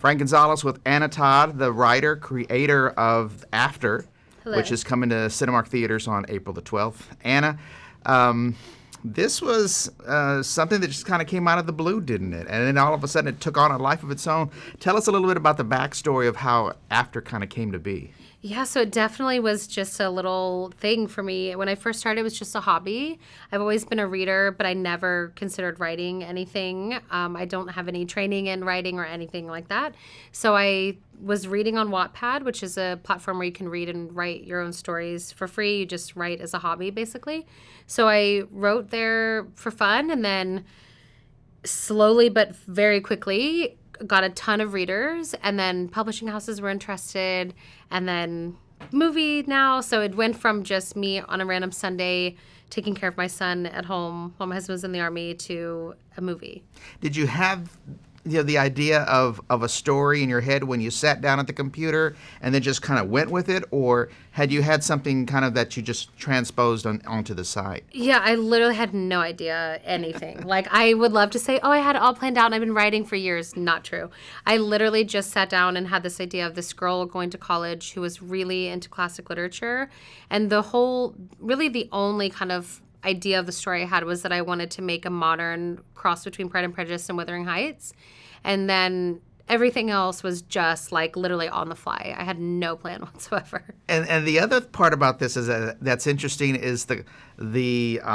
Frank Gonzalez with Anna Todd, the writer, creator of After, Hello. which is coming to Cinemark theaters on April the 12th. Anna, this was something that just kind of came out of the blue, didn't it? And then all of a sudden it took on a life of its own. Tell us a little bit about the backstory of how After kind of came to be. Yeah, so it definitely was just a little thing for me. When I first started, it was just a hobby. I've always been a reader, but I never considered writing anything. I don't have any training in writing or anything like that. So I was reading on Wattpad, which is a platform where you can read and write your own stories for free. You just write as a hobby, basically. So I wrote there for fun, and then slowly but very quickly got a ton of readers, and then publishing houses were interested, and then movie now. So it went from just me on a random Sunday taking care of my son at home while my husband was in the Army to a movie. Did you have the idea of a story in your head when you sat down at the computer and then just kind of went with it, or had you had something kind of that you just transposed onto the site? Yeah, I literally had no idea anything. Like, I would love to say, oh, I had it all planned out and I've been writing for years. Not true. I literally just sat down and had this idea of this girl going to college who was really into classic literature. And really the only kind of idea of the story I had was that I wanted to make a modern cross between Pride and Prejudice and Wuthering Heights. And then everything else was just like literally on the fly. I had no plan whatsoever. And the other part about this is that's interesting is the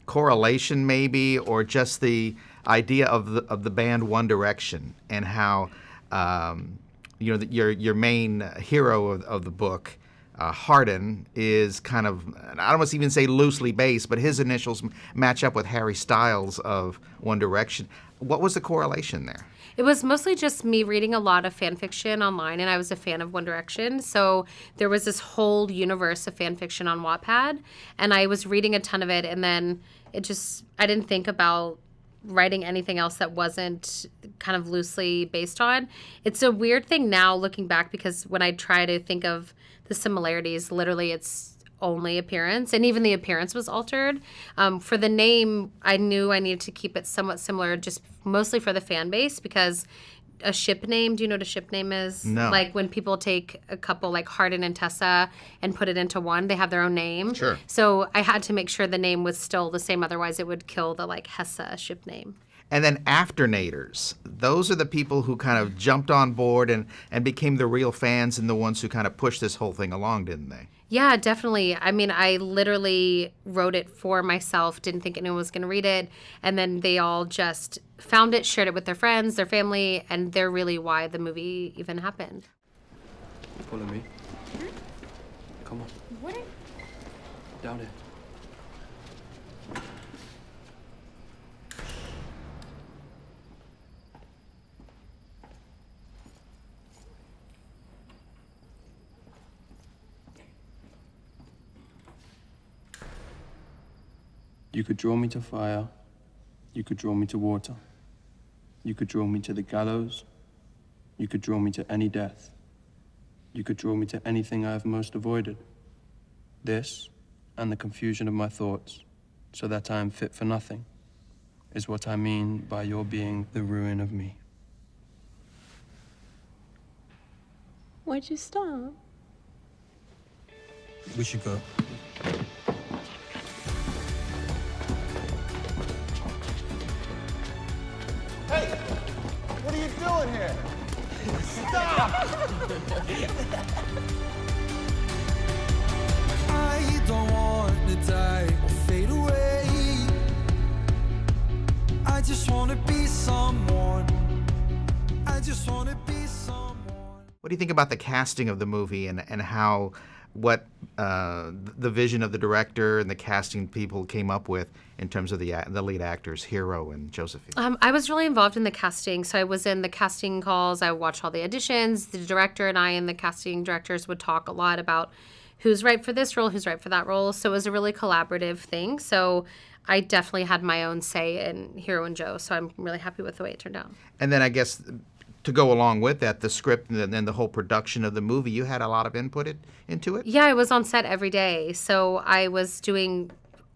correlation maybe, or just the idea of the band One Direction, and how your main hero of the book, Hardin, is kind of, I don't want to even say loosely based, but his initials match up with Harry Styles of One Direction. What was the correlation there? It was mostly just me reading a lot of fan fiction online, and I was a fan of One Direction. So there was this whole universe of fan fiction on Wattpad, and I was reading a ton of it, and then I didn't think about writing anything else that wasn't kind of loosely based on. It's a weird thing now looking back, because when I try to think of the similarities, literally it's only appearance, and even the appearance was altered. For the name, I knew I needed to keep it somewhat similar, just mostly for the fan base, because a ship name, do you know what a ship name is? No. Like when people take a couple like Hardin and Tessa and put it into one, they have their own name. Sure. So I had to make sure the name was still the same, otherwise it would kill the like Hessa ship name. And then Afternators, those are the people who kind of jumped on board and became the real fans, and the ones who kind of pushed this whole thing along, didn't they? Yeah, definitely. I mean, I literally wrote it for myself, didn't think anyone was going to read it, and then they all just found it, shared it with their friends, their family, and they're really why the movie even happened. You follow me? Come on. What? Down here. You could draw me to fire. You could draw me to water. You could draw me to the gallows. You could draw me to any death. You could draw me to anything I have most avoided. This, and the confusion of my thoughts, so that I am fit for nothing, is what I mean by your being the ruin of me. Why'd you stop? We should go. Hey, what are you doing here? Stop! I don't want to die or fade away. I just want to be someone. I just want to be someone. What do you think about the casting of the movie, and how the vision of the director and the casting people came up with in terms of the lead actors, Hero and Josephine? I was really involved in the casting, so I was in the casting calls. I watched all the auditions. The director and I and the casting directors would talk a lot about who's right for this role, who's right for that role. So it was a really collaborative thing. So I definitely had my own say in Hero and Joe, so I'm really happy with the way it turned out. And then I guess to go along with that, the script and then the whole production of the movie, you had a lot of input into it? Yeah, I was on set every day. So I was doing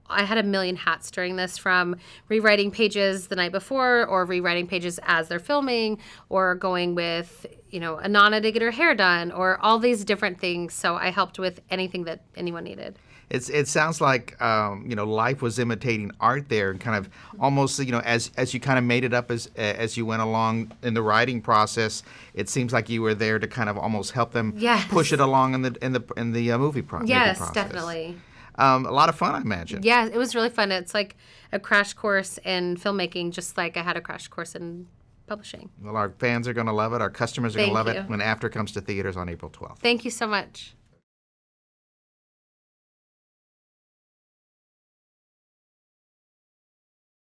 I had a million hats during this, from rewriting pages the night before, or rewriting pages as they're filming, or going with, Anana to get her hair done, or all these different things. So I helped with anything that anyone needed. It sounds like life was imitating art there, and kind of almost as you kind of made it up as you went along in the writing process. It seems like you were there to kind of almost help them Yes. push it along in the movie making Yes, process. definitely. A lot of fun, I imagine. Yeah, it was really fun. It's like a crash course in filmmaking, just like I had a crash course in publishing. Well, our fans are going to love it. Our customers are going to Thank love you. it when After comes to theaters on April 12th. Thank you so much.